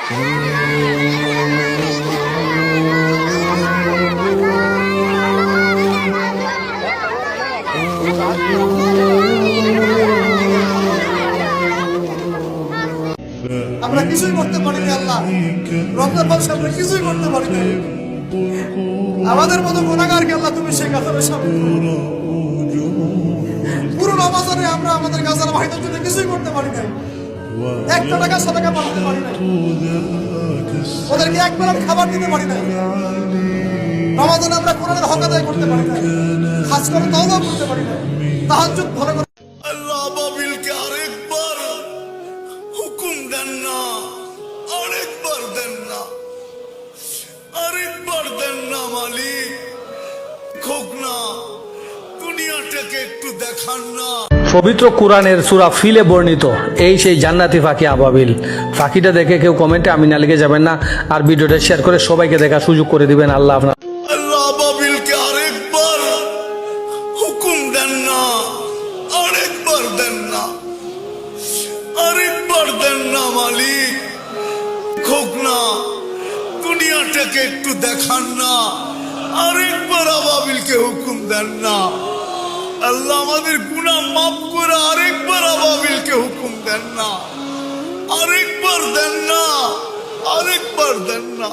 আমরা কিছুই করতে পারিনি আল্লাহ, রমজান মাসে আমরা কিছুই করতে পারিনি। আমাদের মতো গুনাহগারকে আল্লাহ তুমি সেই কাতারে শামিল করো। পুরো রমজানে আমরা আমাদের গাজার ভাইদের জন্য কিছুই করতে পারি নাই, একটা টাকা সাদাকা পাঠাতে পারি নাই, ওদেরকে একবার খাবার দিতে পারি নাই। রমজানে আমরা কোরআনের হক আদায় করতে পারি নাই, খাস করে তওবা করতে পারি নাই, তাহাজ্জুদ ভালো করে। আল্লাহ আবাবিলকে আরেকবার হুকুম দেন না, আরেকবার দেন না, আরেকবার দেন না মালিক, খোক না, দুনিয়াটাকে একটু দেখান না। পবিত্র কোরআনের সূরা ফিলে বর্ণিত এই সেই জান্নাতি পাখি আবাবিল। পাখিটা দেখে কেউ কমেন্টে আমি না লিখে যাবেন না, আর ভিডিওটা শেয়ার করে সবাইকে দেখার সুযোগ করে দিবেন। আল্লাহ আপনার আল্লাহ আবাবিলকে আরেকবার হুকুম দেন না, আরেকবার দেন না, আরেকবার দেন না মালিক, খোক না, দুনিয়াটাকে একটু দেখান না, আরেকবার আবাবিলকে হুকুম দেন না। আল্লাহ আমাদের গুনাহ মাফ করে আরেকবার আবাবিলকে হুকুম দেন না, আরেকবার দেন না, আরেকবার দেন না।